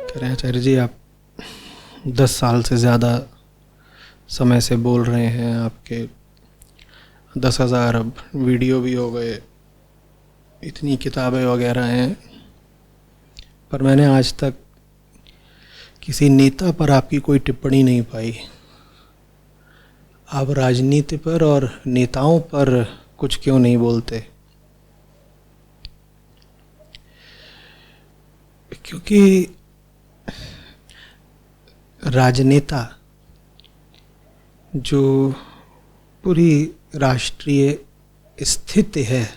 कह रहे हैं आचार्य जी, आप 10 साल से ज़्यादा समय से बोल रहे हैं, आपके 10,000 अब वीडियो भी हो गए, इतनी किताबें वगैरह हैं, पर मैंने आज तक किसी नेता पर आपकी कोई टिप्पणी नहीं पाई। आप राजनीति पर और नेताओं पर कुछ क्यों नहीं बोलते? क्योंकि राजनेता जो पूरी राष्ट्रीय स्थिति है,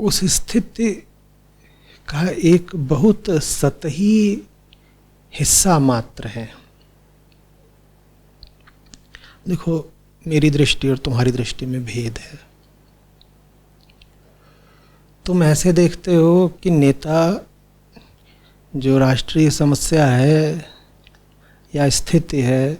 उस स्थिति का एक बहुत सतही हिस्सा मात्र है। देखो, मेरी दृष्टि और तुम्हारी दृष्टि में भेद है। तुम ऐसे देखते हो कि नेता जो राष्ट्रीय समस्या है या स्थिति है,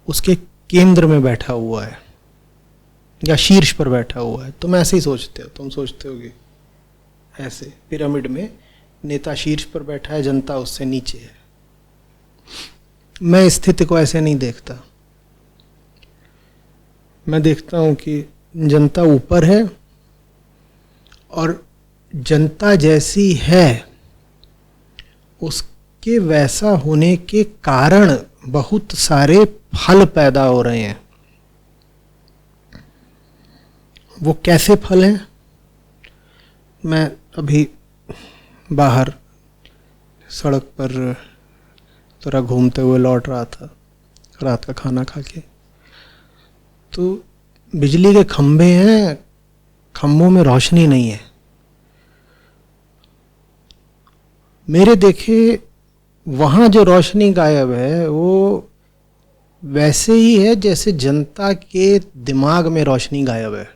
उसके केंद्र में बैठा हुआ है या शीर्ष पर बैठा हुआ है। तुम ऐसे ही सोचते हो। तुम सोचते हो कि ऐसे पिरामिड में नेता शीर्ष पर बैठा है, जनता उससे नीचे है। मैं स्थिति को ऐसे नहीं देखता। मैं देखता हूं कि जनता ऊपर है और जनता जैसी है उसके वैसा होने के कारण बहुत सारे फल पैदा हो रहे हैं। वो कैसे फल हैं? मैं अभी बाहर सड़क पर थोड़ा घूमते हुए लौट रहा था, रात का खाना खा के। तो बिजली के खंभे हैं, खंभों में रोशनी नहीं है। मेरे देखे वहाँ जो रोशनी गायब है वो वैसे ही है जैसे जनता के दिमाग में रोशनी गायब है।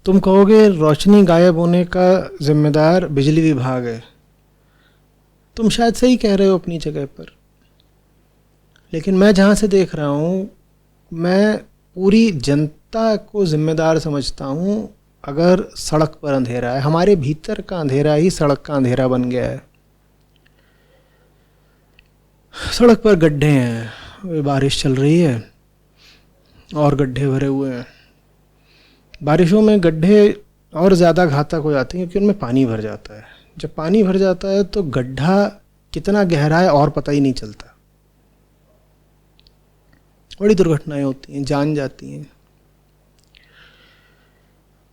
तुम कहोगे रोशनी गायब होने का जिम्मेदार बिजली विभाग है। तुम शायद सही कह रहे हो अपनी जगह पर, लेकिन मैं जहाँ से देख रहा हूँ, मैं पूरी जनता को जिम्मेदार समझता हूँ। अगर सड़क पर अंधेरा है, हमारे भीतर का अंधेरा ही सड़क का अंधेरा बन गया है। सड़क पर गड्ढे हैं, बारिश चल रही है और गड्ढे भरे हुए हैं। बारिशों में गड्ढे और ज़्यादा घातक हो जाते हैं क्योंकि उनमें पानी भर जाता है। जब पानी भर जाता है तो गड्ढा कितना गहरा है और पता ही नहीं चलता। बड़ी दुर्घटनाएं होती हैं, जान जाती हैं।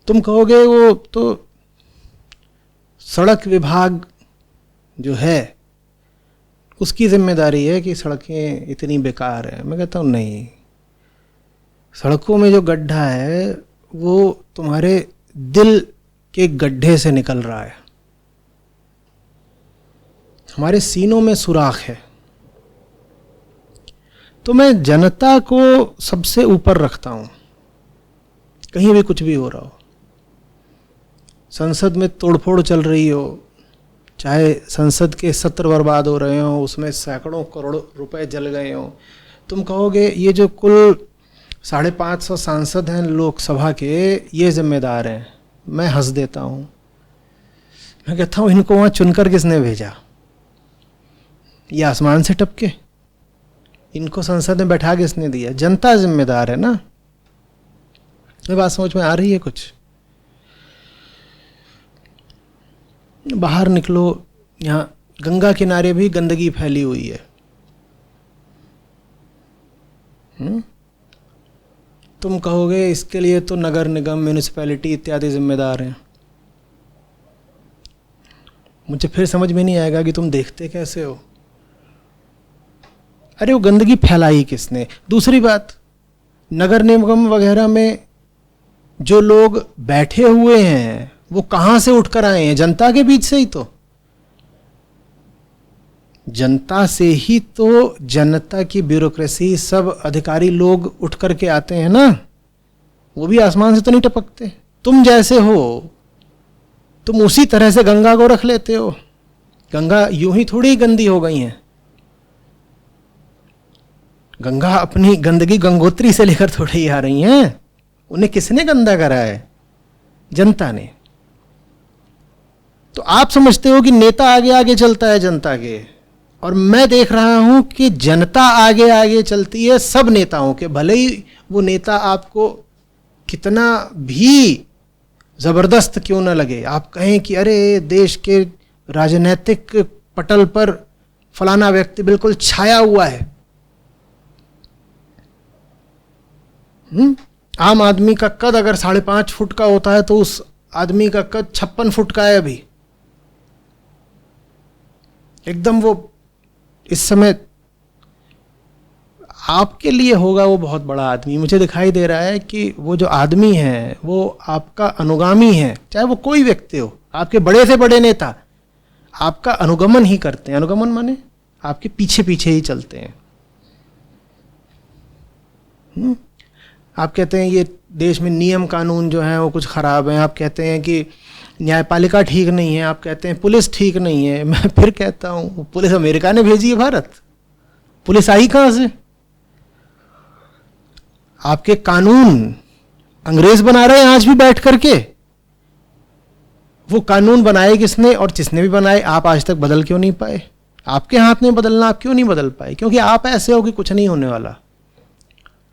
तुम कहोगे वो तो सड़क विभाग जो है उसकी जिम्मेदारी है कि सड़कें इतनी बेकार हैं। मैं कहता हूँ नहीं, सड़कों में जो गड्ढा है वो तुम्हारे दिल के गड्ढे से निकल रहा है। हमारे सीनों में सुराख है। तो मैं जनता को सबसे ऊपर रखता हूं, कहीं भी कुछ भी हो रहा हो। संसद में तोड़फोड़ चल रही हो, चाहे संसद के सत्र बर्बाद हो रहे हो, उसमें सैकड़ों करोड़ रुपए जल गए हो, तुम कहोगे ये जो कुल 550 सांसद हैं लोकसभा के, ये जिम्मेदार हैं। मैं हंस देता हूँ। मैं कहता हूँ इनको वहाँ चुनकर किसने भेजा? ये आसमान से टपके? इनको संसद में बैठा किसने दिया? जनता जिम्मेदार है ना। ये बात समझ में आ रही है कुछ? बाहर निकलो, यहाँ गंगा किनारे भी गंदगी फैली हुई है। तुम कहोगे इसके लिए तो नगर निगम, म्यूनिसिपैलिटी इत्यादि जिम्मेदार हैं। मुझे फिर समझ में नहीं आएगा कि तुम देखते कैसे हो। अरे वो गंदगी फैलाई किसने? दूसरी बात, नगर निगम वगैरह में जो लोग बैठे हुए हैं वो कहाँ से उठकर आए हैं? जनता के बीच से ही तो। जनता से ही तो जनता की ब्यूरोक्रेसी, सब अधिकारी लोग उठ करके आते हैं ना। वो भी आसमान से तो नहीं टपकते। तुम जैसे हो, तुम उसी तरह से गंगा को रख लेते हो। गंगा यूं ही थोड़ी गंदी हो गई है। गंगा अपनी गंदगी गंगोत्री से लेकर थोड़ी आ रही हैं। उन्हें किसने गंदा करा है? जनता ने। तो आप समझते हो कि नेता आगे आगे चलता है जनता के, और मैं देख रहा हूं कि जनता आगे आगे चलती है सब नेताओं के। भले ही वो नेता आपको कितना भी जबरदस्त क्यों ना लगे, आप कहें कि अरे देश के राजनीतिक पटल पर फलाना व्यक्ति बिल्कुल छाया हुआ है। आम आदमी का कद अगर 5.5 फुट का होता है तो उस आदमी का कद 56 फुट का है अभी। एकदम वो इस समय आपके लिए होगा वो बहुत बड़ा आदमी। मुझे दिखाई दे रहा है कि वो जो आदमी है वो आपका अनुगामी है, चाहे वो कोई व्यक्ति हो। आपके बड़े से बड़े नेता आपका अनुगमन ही करते हैं। अनुगमन माने आपके पीछे पीछे ही चलते हैं। आप कहते हैं ये देश में नियम कानून जो है वो कुछ खराब है। आप कहते हैं कि न्यायपालिका ठीक नहीं है। आप कहते हैं पुलिस ठीक नहीं है। मैं फिर कहता हूं पुलिस अमेरिका ने भेजी है भारत, पुलिस आई कहां से? आपके कानून अंग्रेज बना रहे हैं आज भी बैठ करके। वो कानून बनाए किसने, और जिसने भी बनाए आप आज तक बदल क्यों नहीं पाए? आपके हाथ में बदलना, आप क्यों नहीं बदल पाए? क्योंकि आप ऐसे हो कि कुछ नहीं होने वाला।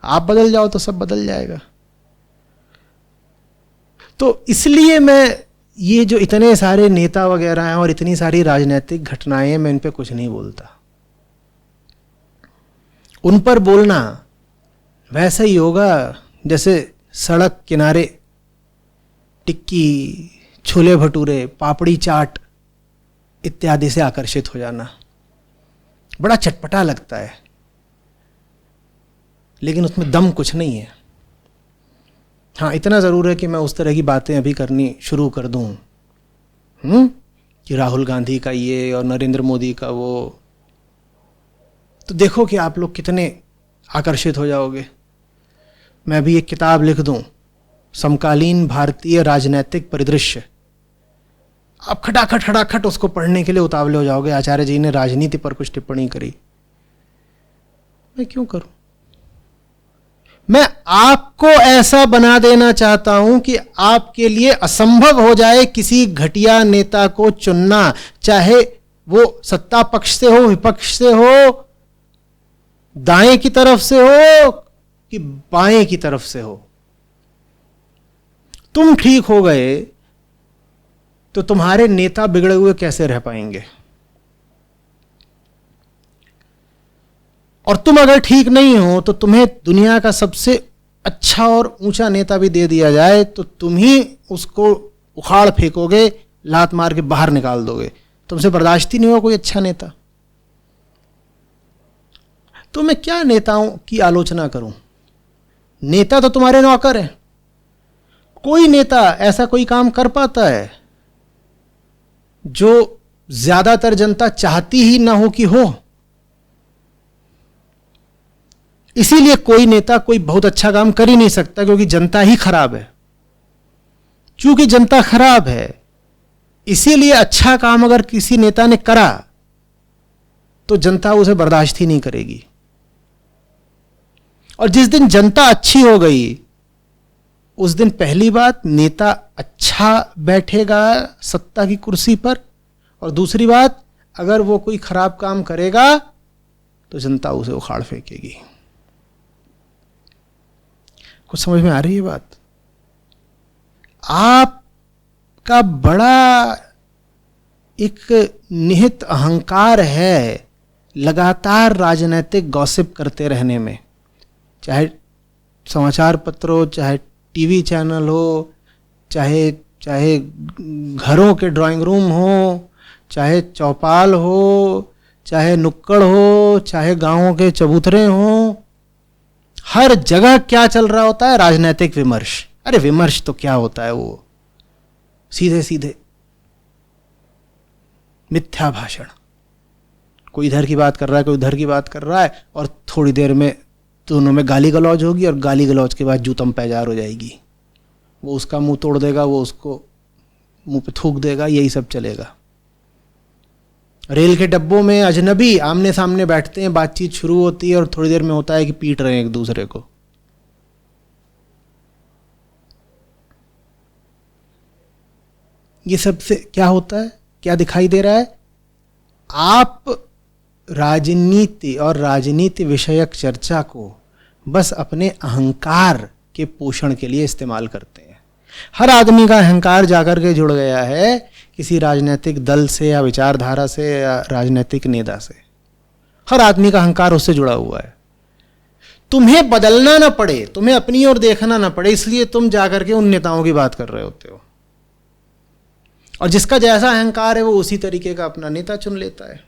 आप बदल जाओ तो सब बदल जाएगा। तो इसलिए मैं ये जो इतने सारे नेता वगैरह हैं और इतनी सारी राजनीतिक घटनाएं हैं, मैं इन पे कुछ नहीं बोलता। उन पर बोलना वैसा ही होगा जैसे सड़क किनारे टिक्की, छोले भटूरे, पापड़ी चाट इत्यादि से आकर्षित हो जाना। बड़ा चटपटा लगता है लेकिन उसमें दम कुछ नहीं है। हाँ, इतना ज़रूर है कि मैं उस तरह की बातें अभी करनी शुरू कर दूं कि राहुल गांधी का ये और नरेंद्र मोदी का वो, तो देखो कि आप लोग कितने आकर्षित हो जाओगे। मैं भी एक किताब लिख दूं, समकालीन भारतीय राजनैतिक परिदृश्य। आप खटाखट खटाखट उसको पढ़ने के लिए उतावले हो जाओगे। आचार्य जी ने राजनीति पर कुछ टिप्पणी करी, मैं क्यों करूं? मैं आपको ऐसा बना देना चाहता हूं कि आपके लिए असंभव हो जाए किसी घटिया नेता को चुनना, चाहे वो सत्ता पक्ष से हो, विपक्ष से हो, दाएं की तरफ से हो कि बाएं की तरफ से हो। तुम ठीक हो गए तो तुम्हारे नेता बिगड़े हुए कैसे रह पाएंगे? और तुम अगर ठीक नहीं हो तो तुम्हें दुनिया का सबसे अच्छा और ऊंचा नेता भी दे दिया जाए तो तुम ही उसको उखाड़ फेंकोगे, लात मार के बाहर निकाल दोगे। तुमसे बर्दाश्त ही नहीं होगा कोई अच्छा नेता। तो मैं क्या नेताओं की आलोचना करूं? नेता तो तुम्हारे नौकर है। कोई नेता ऐसा कोई काम कर पाता है जो ज्यादातर जनता चाहती ही ना हो कि हो। इसीलिए कोई नेता कोई बहुत अच्छा काम कर ही नहीं सकता, क्योंकि जनता ही खराब है। चूंकि जनता खराब है इसीलिए अच्छा काम अगर किसी नेता ने करा तो जनता उसे बर्दाश्त ही नहीं करेगी। और जिस दिन जनता अच्छी हो गई उस दिन पहली बात नेता अच्छा बैठेगा सत्ता की कुर्सी पर, और दूसरी बात अगर वो कोई खराब काम करेगा तो जनता उसे उखाड़ फेंकेगी। कुछ समझ में आ रही है बात? आपका बड़ा एक निहित अहंकार है लगातार राजनीतिक गॉसिप करते रहने में, चाहे समाचार पत्र हो, चाहे टीवी चैनल हो, चाहे घरों के ड्राइंग रूम हो, चाहे चौपाल हो, चाहे नुक्कड़ हो, चाहे गांवों के चबूतरे हो। हर जगह क्या चल रहा होता है? राजनीतिक विमर्श। अरे विमर्श तो क्या होता है? वो सीधे सीधे मिथ्या भाषण। कोई इधर की बात कर रहा है, कोई उधर की बात कर रहा है, और थोड़ी देर में दोनों में गाली गलौज होगी, और गाली गलौज के बाद जूतम पैजार हो जाएगी। वो उसका मुंह तोड़ देगा, वो उसको मुंह पे थूक देगा, यही सब चलेगा। रेल के डब्बों में अजनबी आमने सामने बैठते हैं, बातचीत शुरू होती है और थोड़ी देर में होता है कि पीट रहे हैं एक दूसरे को। ये सबसे क्या होता है, क्या दिखाई दे रहा है? आप राजनीति और राजनीति विषयक चर्चा को बस अपने अहंकार के पोषण के लिए इस्तेमाल करते हैं। हर आदमी का अहंकार जाकर के जुड़ गया है किसी राजनीतिक दल से या विचारधारा से या राजनीतिक नेता से। हर आदमी का अहंकार उससे जुड़ा हुआ है। तुम्हें बदलना ना पड़े, तुम्हें अपनी ओर देखना ना पड़े, इसलिए तुम जाकर के उन नेताओं की बात कर रहे होते हो। और जिसका जैसा अहंकार है वो उसी तरीके का अपना नेता चुन लेता है।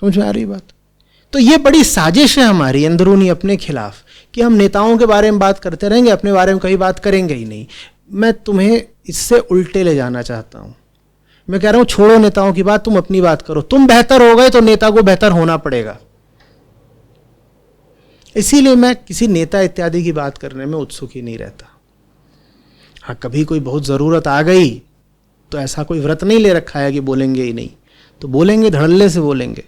समझ में आ रही बात? तो ये बड़ी साजिश है हमारी अंदरूनी अपने खिलाफ कि हम नेताओं के बारे में बात करते रहेंगे, अपने बारे में कहीं बात करेंगे ही नहीं। मैं तुम्हें इससे उल्टे ले जाना चाहता हूं। मैं कह रहा हूं छोड़ो नेताओं की बात, तुम अपनी बात करो। तुम बेहतर हो गए तो नेता को बेहतर होना पड़ेगा। इसीलिए मैं किसी नेता इत्यादि की बात करने में उत्सुक ही नहीं रहता। हाँ, कभी कोई बहुत जरूरत आ गई तो ऐसा कोई व्रत नहीं ले रखा है कि बोलेंगे ही नहीं, तो बोलेंगे, धड़ल्ले से बोलेंगे।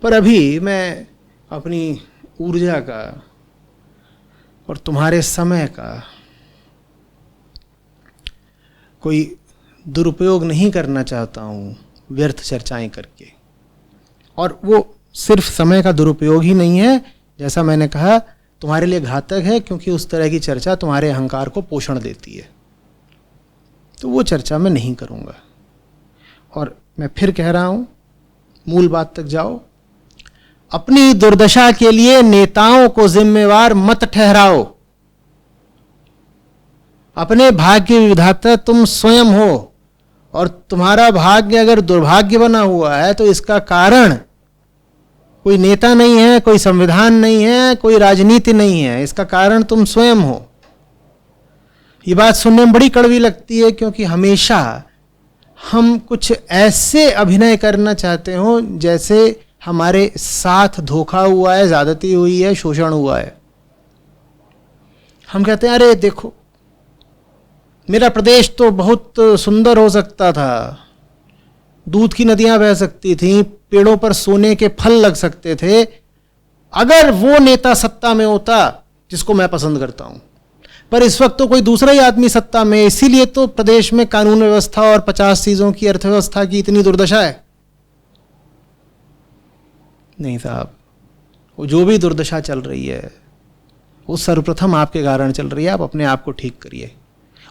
पर अभी मैं अपनी ऊर्जा का और तुम्हारे समय का कोई दुरुपयोग नहीं करना चाहता हूँ व्यर्थ चर्चाएं करके। और वो सिर्फ समय का दुरुपयोग ही नहीं है, जैसा मैंने कहा तुम्हारे लिए घातक है, क्योंकि उस तरह की चर्चा तुम्हारे अहंकार को पोषण देती है। तो वो चर्चा मैं नहीं करूँगा। और मैं फिर कह रहा हूँ, मूल बात तक जाओ। अपनी दुर्दशा के लिए नेताओं को जिम्मेवार मत ठहराओ। अपने भाग्य विधाता तुम स्वयं हो, और तुम्हारा भाग्य अगर दुर्भाग्य बना हुआ है तो इसका कारण कोई नेता नहीं है, कोई संविधान नहीं है, कोई राजनीति नहीं है, इसका कारण तुम स्वयं हो। ये बात सुनने में बड़ी कड़वी लगती है, क्योंकि हमेशा हम कुछ ऐसे अभिनय करना चाहते हो जैसे हमारे साथ धोखा हुआ है, ज्यादती हुई है, शोषण हुआ है। हम कहते हैं अरे देखो मेरा प्रदेश तो बहुत सुंदर हो सकता था, दूध की नदियां बह सकती थीं, पेड़ों पर सोने के फल लग सकते थे, अगर वो नेता सत्ता में होता जिसको मैं पसंद करता हूं। पर इस वक्त तो कोई दूसरा ही आदमी सत्ता में, इसीलिए तो प्रदेश में कानून व्यवस्था और 50 चीजों की अर्थव्यवस्था की इतनी दुर्दशा है। नहीं साहब, वो जो भी दुर्दशा चल रही है वो सर्वप्रथम आपके कारण चल रही है। आप अपने आप को ठीक करिए।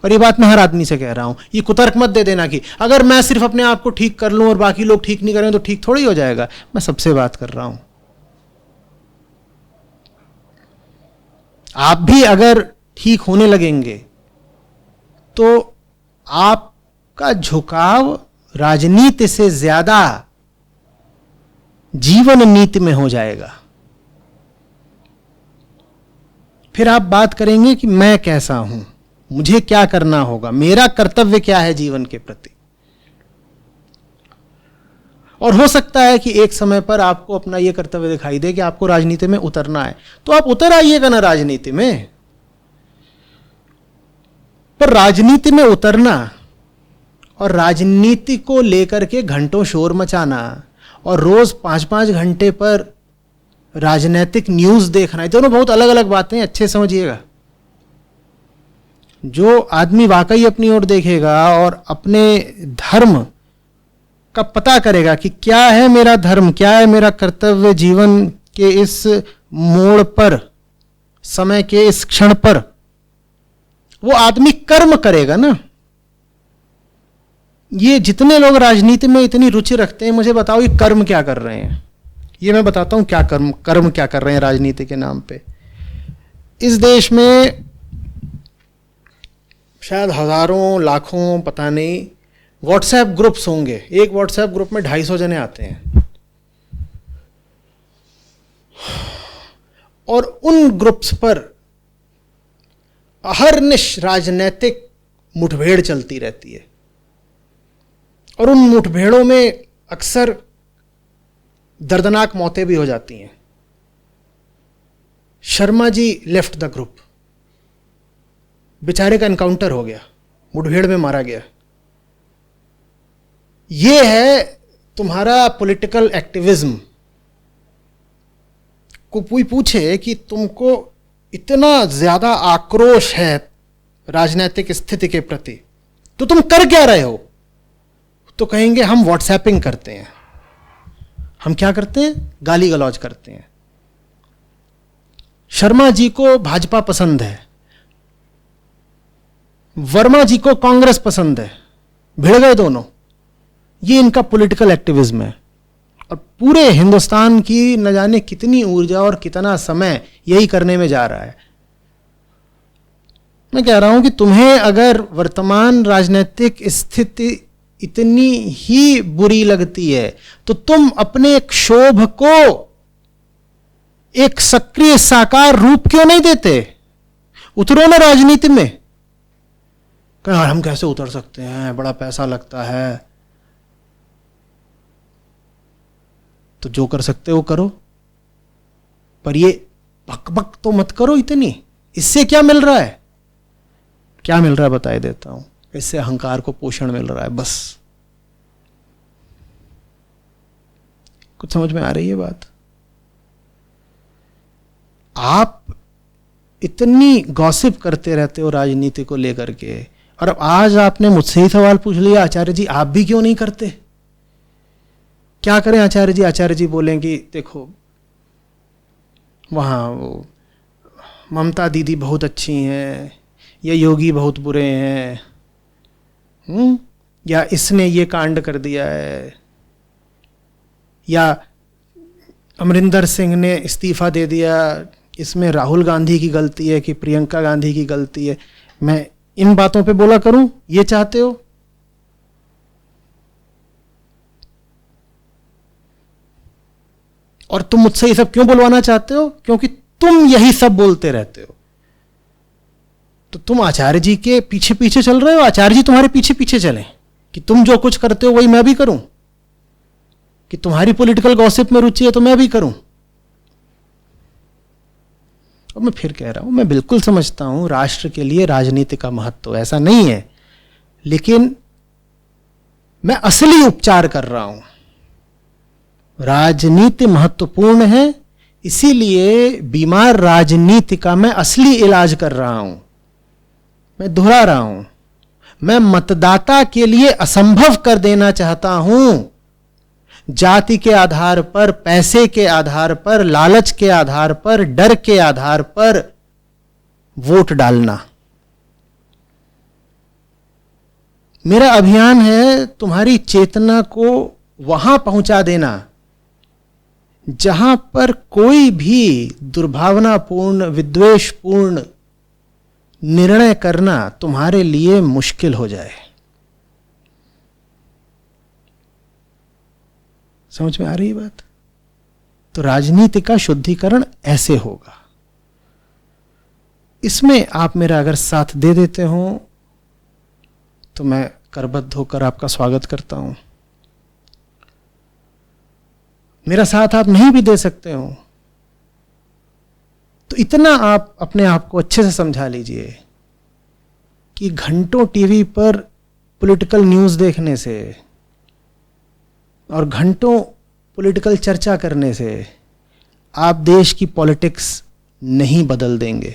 और ये बात मैं हर आदमी से कह रहा हूं। ये कुतर्क मत दे देना कि अगर मैं सिर्फ अपने आप को ठीक कर लूं और बाकी लोग ठीक नहीं करें तो ठीक थोड़ी हो जाएगा। मैं सबसे बात कर रहा हूं। आप भी अगर ठीक होने लगेंगे तो आपका झुकाव राजनीति से ज्यादा जीवन नीति में हो जाएगा। फिर आप बात करेंगे कि मैं कैसा हूं, मुझे क्या करना होगा, मेरा कर्तव्य क्या है जीवन के प्रति। और हो सकता है कि एक समय पर आपको अपना यह कर्तव्य दिखाई दे कि आपको राजनीति में उतरना है, तो आप उतर आइएगा ना राजनीति में। पर राजनीति में उतरना और राजनीति को लेकर के घंटों शोर मचाना और रोज 5-5 घंटे पर राजनीतिक न्यूज देखना, ये दोनों बहुत अलग अलग बातें, अच्छे समझिएगा। जो आदमी वाकई अपनी ओर देखेगा और अपने धर्म का पता करेगा कि क्या है मेरा धर्म, क्या है मेरा कर्तव्य जीवन के इस मोड़ पर, समय के इस क्षण पर, वो आदमी कर्म करेगा ना। ये जितने लोग राजनीति में इतनी रुचि रखते हैं, मुझे बताओ ये कर्म क्या कर रहे हैं। ये मैं बताता हूं क्या कर्म क्या कर रहे हैं राजनीति के नाम पे। इस देश में शायद हजारों लाखों पता नहीं व्हाट्सएप ग्रुप्स होंगे। एक व्हाट्सएप ग्रुप में 250 जने आते हैं और उन ग्रुप्स पर अहर्निश राजनीतिक मुठभेड़ चलती रहती है। और उन मुठभेड़ों में अक्सर दर्दनाक मौतें भी हो जाती हैं। Sharma ji left the group, बेचारे का एनकाउंटर हो गया, मुठभेड़ में मारा गया। यह है तुम्हारा पॉलिटिकल एक्टिविज्म। को कोई पूछे कि तुमको इतना ज्यादा आक्रोश है राजनीतिक स्थिति के प्रति, तो तुम कर क्या रहे हो? तो कहेंगे हम व्हाट्सएपिंग करते हैं। हम क्या करते हैं? गाली गलौज करते हैं। शर्मा जी को भाजपा पसंद है, वर्मा जी को कांग्रेस पसंद है, भिड़ गए दोनों। ये इनका पॉलिटिकल एक्टिविज्म है, और पूरे हिंदुस्तान की न जाने कितनी ऊर्जा और कितना समय यही करने में जा रहा है। मैं कह रहा हूं कि तुम्हें अगर वर्तमान राजनीतिक स्थिति इतनी ही बुरी लगती है तो तुम अपने क्षोभ को एक सक्रिय साकार रूप क्यों नहीं देते? उतरो ना राजनीति में। कहा हम कैसे उतर सकते हैं, बड़ा पैसा लगता है। तो जो कर सकते हो करो, पर ये बकबक तो मत करो इतनी। इससे क्या मिल रहा है? क्या मिल रहा है बताए देता हूं। इससे अहंकार को पोषण मिल रहा है, बस। कुछ समझ में आ रही है बात? आप इतनी गॉसिप करते रहते हो राजनीति को लेकर के, और अब आज आपने मुझसे ही सवाल पूछ लिया, आचार्य जी आप भी क्यों नहीं करते? क्या करें आचार्य जी? आचार्य जी बोलेंगे देखो वहां वो ममता दीदी बहुत अच्छी हैं, या योगी बहुत बुरे हैं, या इसने ये कांड कर दिया है, या अमरिंदर सिंह ने इस्तीफा दे दिया, इसमें राहुल गांधी की गलती है कि प्रियंका गांधी की गलती है। मैं इन बातों पे बोला करूं? ये चाहते हो? और तुम मुझसे ये सब क्यों बुलवाना चाहते हो? क्योंकि तुम यही सब बोलते रहते हो। तो तुम आचार्य जी के पीछे पीछे चल रहे हो, आचार्य जी तुम्हारे पीछे पीछे चलें कि तुम जो कुछ करते हो वही मैं भी करूं, कि तुम्हारी पॉलिटिकल गॉसिप में रुचि है तो मैं भी करूं। और मैं फिर कह रहा हूं, मैं बिल्कुल समझता हूं राष्ट्र के लिए राजनीति का महत्व, ऐसा नहीं है, लेकिन मैं असली उपचार कर रहा हूं। राजनीति महत्वपूर्ण है, इसीलिए बीमार राजनीति का मैं असली इलाज कर रहा हूं। मैं दोहरा रहा हूं, मैं मतदाता के लिए असंभव कर देना चाहता हूं जाति के आधार पर, पैसे के आधार पर, लालच के आधार पर, डर के आधार पर वोट डालना। मेरा अभियान है तुम्हारी चेतना को वहां पहुंचा देना जहां पर कोई भी दुर्भावनापूर्ण, विद्वेषपूर्ण निर्णय करना तुम्हारे लिए मुश्किल हो जाए। समझ में आ रही है बात? तो राजनीति का शुद्धिकरण ऐसे होगा। इसमें आप मेरा अगर साथ दे देते हो तो मैं करबद्ध होकर आपका स्वागत करता हूं। मेरा साथ आप नहीं भी दे सकते हो तो इतना आप अपने आप को अच्छे से समझा लीजिए कि घंटों टीवी पर पॉलिटिकल न्यूज़ देखने से और घंटों पॉलिटिकल चर्चा करने से आप देश की पॉलिटिक्स नहीं बदल देंगे।